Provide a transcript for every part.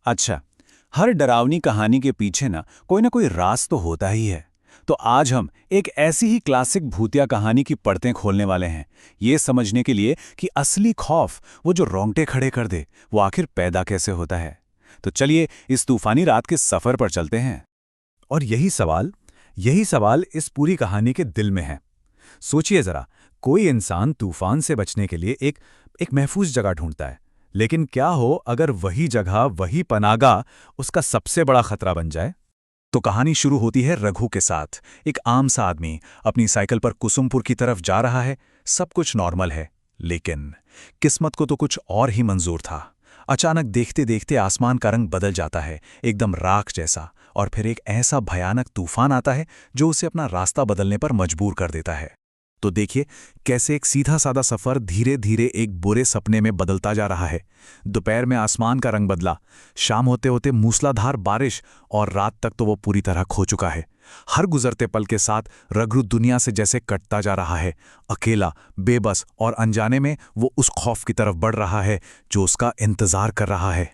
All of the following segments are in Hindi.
अच्छा, हर डरावनी कहानी के पीछे ना कोई राज तो होता ही है। तो आज हम एक ऐसी ही क्लासिक भूतिया कहानी की परतें खोलने वाले हैं, ये समझने के लिए कि असली खौफ, वो जो रोंगटे खड़े कर दे, वो आखिर पैदा कैसे होता है। तो चलिए इस तूफानी रात के सफर पर चलते हैं। और यही सवाल इस पूरी कहानी के दिल में है। सोचिए जरा, कोई इंसान तूफान से बचने के लिए एक महफूज जगह ढूंढता है, लेकिन क्या हो अगर वही जगह, वही पनागा उसका सबसे बड़ा खतरा बन जाए। तो कहानी शुरू होती है रघु के साथ। एक आम सा आदमी अपनी साइकिल पर कुसुमपुर की तरफ जा रहा है। सब कुछ नॉर्मल है, लेकिन किस्मत को तो कुछ और ही मंजूर था। अचानक देखते देखते आसमान का रंग बदल जाता है, एकदम राख जैसा। और फिर एक ऐसा भयानक तूफान आता है जो उसे अपना रास्ता बदलने पर मजबूर कर देता है। तो देखिए कैसे एक सीधा सादा सफर धीरे धीरे एक बुरे सपने में बदलता जा रहा है। दोपहर में आसमान का रंग बदला, शाम होते होते मूसलाधार बारिश, और रात तक तो वो पूरी तरह खो चुका है। हर गुजरते पल के साथ रघु दुनिया से जैसे कटता जा रहा है। अकेला, बेबस और अनजाने में वो उस खौफ की तरफ बढ़ रहा है जो उसका इंतजार कर रहा है।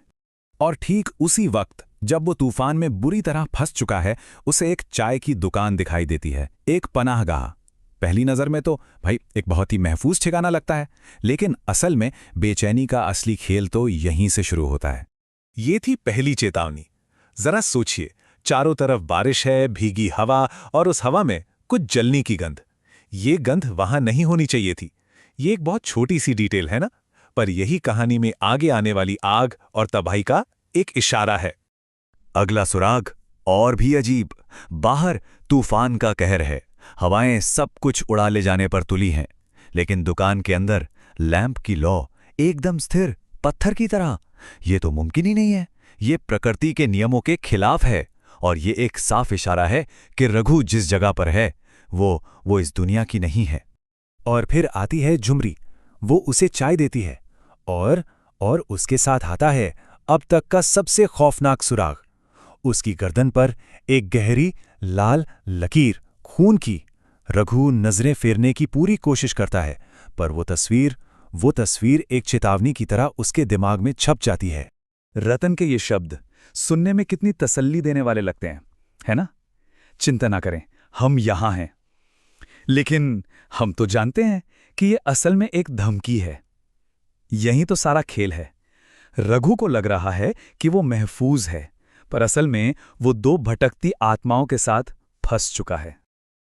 और ठीक उसी वक्त जब वो तूफान में बुरी तरह फंस चुका है, उसे एक चाय की दुकान दिखाई देती है, एक पनाहगाह। पहली नज़र में तो भाई एक बहुत ही महफूज ठिकाना लगता है, लेकिन असल में बेचैनी का असली खेल तो यहीं से शुरू होता है। ये थी पहली चेतावनी। जरा सोचिए, चारों तरफ बारिश है, भीगी हवा, और उस हवा में कुछ जलने की गंध। ये गंध वहां नहीं होनी चाहिए थी। ये एक बहुत छोटी सी डिटेल है ना, पर यही कहानी में आगे आने वाली आग और तबाही का एक इशारा है। अगला सुराग और भी अजीब। बाहर तूफान का कहर है, हवाएं सब कुछ उड़ा ले जाने पर तुली हैं, लेकिन दुकान के अंदर लैंप की लौ एकदम स्थिर, पत्थर की तरह। ये तो मुमकिन ही नहीं है, ये प्रकृति के नियमों के खिलाफ है। और ये एक साफ इशारा है कि रघु जिस जगह पर है वो इस दुनिया की नहीं है। और फिर आती है झुमरी। वो उसे चाय देती है, और उसके साथ आता है अब तक का सबसे खौफनाक सुराग। उसकी गर्दन पर एक गहरी लाल लकीर, खून की। रघु नजरें फेरने की पूरी कोशिश करता है, पर वो तस्वीर एक चेतावनी की तरह उसके दिमाग में छप जाती है। रतन के ये शब्द सुनने में कितनी तसल्ली देने वाले लगते हैं, है ना? चिंता ना करें, हम यहां हैं। लेकिन हम तो जानते हैं कि ये असल में एक धमकी है। यही तो सारा खेल है। रघु को लग रहा है कि वो महफूज है, पर असल में वो दो भटकती आत्माओं के साथ फंस चुका है।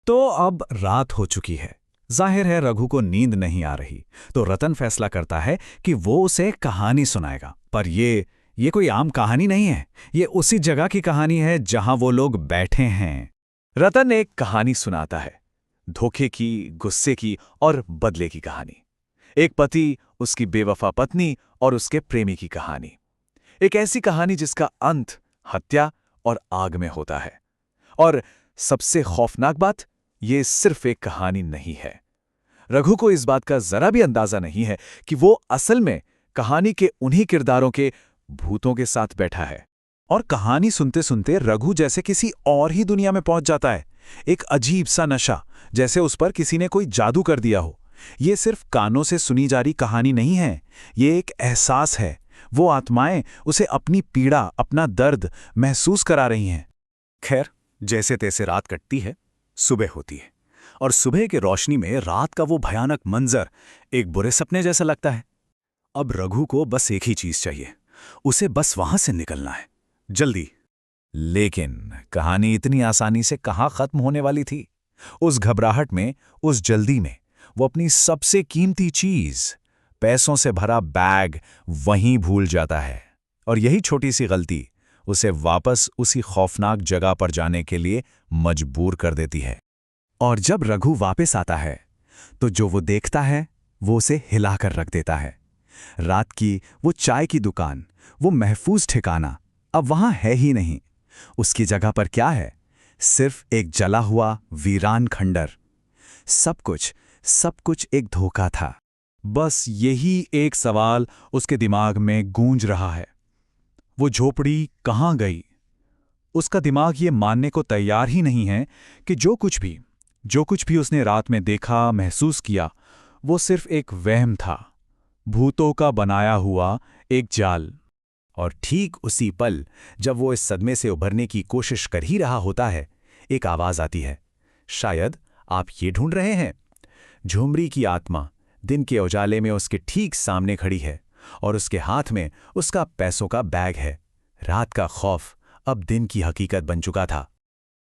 तो अब रात हो चुकी है, जाहिर है रघु को नींद नहीं आ रही। तो रतन फैसला करता है कि वो उसे कहानी सुनाएगा। पर ये कोई आम कहानी नहीं है, ये उसी जगह की कहानी है जहां वो लोग बैठे हैं। रतन एक कहानी सुनाता है, धोखे की, गुस्से की और बदले की कहानी। एक पति, उसकी बेवफा पत्नी और उसके प्रेमी की कहानी। एक ऐसी कहानी जिसका अंत हत्या और आग में होता है। और सबसे खौफनाक बात, ये सिर्फ एक कहानी नहीं है। रघु को इस बात का जरा भी अंदाजा नहीं है कि वो असल में कहानी के उन्हीं किरदारों के भूतों के साथ बैठा है। और कहानी सुनते सुनते रघु जैसे किसी और ही दुनिया में पहुंच जाता है। एक अजीब सा नशा, जैसे उस पर किसी ने कोई जादू कर दिया हो। ये सिर्फ कानों से सुनी जा रही कहानी नहीं है, ये एक एहसास है। वो आत्माएं उसे अपनी पीड़ा, अपना दर्द महसूस करा रही हैं। खैर, जैसे तैसे रात कटती है, सुबह होती है, और सुबह की रोशनी में रात का वो भयानक मंजर एक बुरे सपने जैसा लगता है। अब रघु को बस एक ही चीज चाहिए, उसे बस वहां से निकलना है, जल्दी। लेकिन कहानी इतनी आसानी से कहाँ खत्म होने वाली थी। उस घबराहट में, उस जल्दी में, वो अपनी सबसे कीमती चीज, पैसों से भरा बैग, वहीं भूल जाता है। और यही छोटी सी गलती उसे वापस उसी खौफनाक जगह पर जाने के लिए मजबूर कर देती है। और जब रघु वापस आता है, तो जो वो देखता है वो उसे हिलाकर रख देता है। रात की वो चाय की दुकान, वो महफूज ठिकाना अब वहां है ही नहीं। उसकी जगह पर क्या है? सिर्फ एक जला हुआ वीरान खंडर। सब कुछ एक धोखा था। बस यही एक सवाल उसके दिमाग में गूंज रहा है, वो झोपड़ी कहाँ गई? उसका दिमाग ये मानने को तैयार ही नहीं है कि जो कुछ भी उसने रात में देखा, महसूस किया, वो सिर्फ एक वहम था, भूतों का बनाया हुआ एक जाल। और ठीक उसी पल जब वो इस सदमे से उभरने की कोशिश कर ही रहा होता है, एक आवाज आती है, शायद आप ये ढूंढ रहे हैं। झुमरी की आत्मा दिन के उजाले में उसके ठीक सामने खड़ी है और उसके हाथ में उसका पैसों का बैग है। रात का खौफ अब दिन की हकीकत बन चुका था।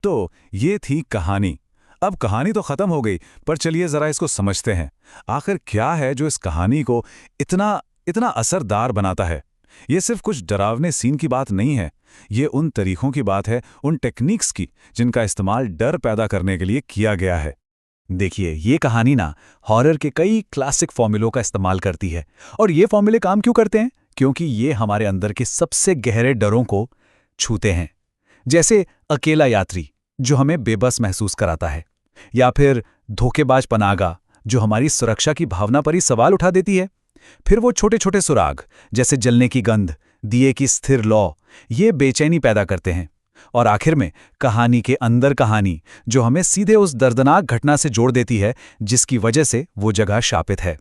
तो ये थी कहानी। अब कहानी तो खत्म हो गई, पर चलिए जरा इसको समझते हैं। आखिर क्या है जो इस कहानी को इतना इतना असरदार बनाता है? ये सिर्फ कुछ डरावने सीन की बात नहीं है, ये उन तरीकों की बात है, उन टेक्निक्स की जिनका इस्तेमाल डर पैदा करने के लिए किया गया है। देखिए, ये कहानी ना हॉरर के कई क्लासिक फॉर्मूलों का इस्तेमाल करती है। और ये फॉर्मूले काम क्यों करते हैं? क्योंकि ये हमारे अंदर के सबसे गहरे डरों को छूते हैं। जैसे अकेला यात्री जो हमें बेबस महसूस कराता है, या फिर धोखेबाज पनागा जो हमारी सुरक्षा की भावना पर ही सवाल उठा देती है। फिर वो छोटे छोटे सुराग जैसे जलने की गंध, दिए की स्थिर लौ, ये बेचैनी पैदा करते हैं। और आखिर में कहानी के अंदर कहानी जो हमें सीधे उस दर्दनाक घटना से जोड़ देती है जिसकी वजह से वो जगह शापित है।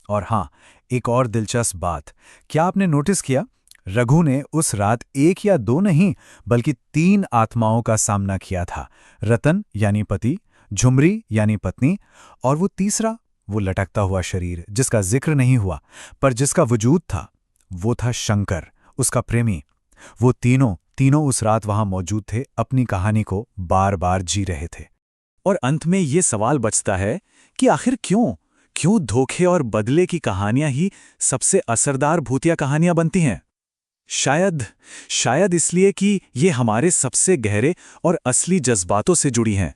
और हाँ, एक और दिलचस्प बात, क्या आपने नोटिस किया? रघु ने उस रात 1 या 2 नहीं बल्कि 3 आत्माओं का सामना किया था। रतन यानी पति, झुमरी यानी पत्नी, और वो तीसरा, वो लटकता हुआ शरीर जिसका जिक्र नहीं हुआ पर जिसका वजूद था, वो था शंकर, उसका प्रेमी। वो तीनों उस रात वहां मौजूद थे, अपनी कहानी को बार बार जी रहे थे। और अंत में ये सवाल बचता है कि आखिर क्यों धोखे और बदले की कहानियां ही सबसे असरदार भूतिया कहानियां बनती हैं? शायद इसलिए कि ये हमारे सबसे गहरे और असली जज्बातों से जुड़ी हैं।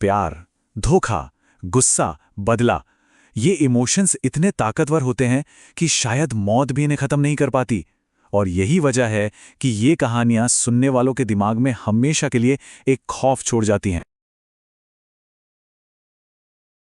प्यार, धोखा, गुस्सा, बदला, ये इमोशंस इतने ताकतवर होते हैं कि शायद मौत भी इन्हें खत्म नहीं कर पाती। और यही वजह है कि ये कहानियां सुनने वालों के दिमाग में हमेशा के लिए एक खौफ छोड़ जाती हैं।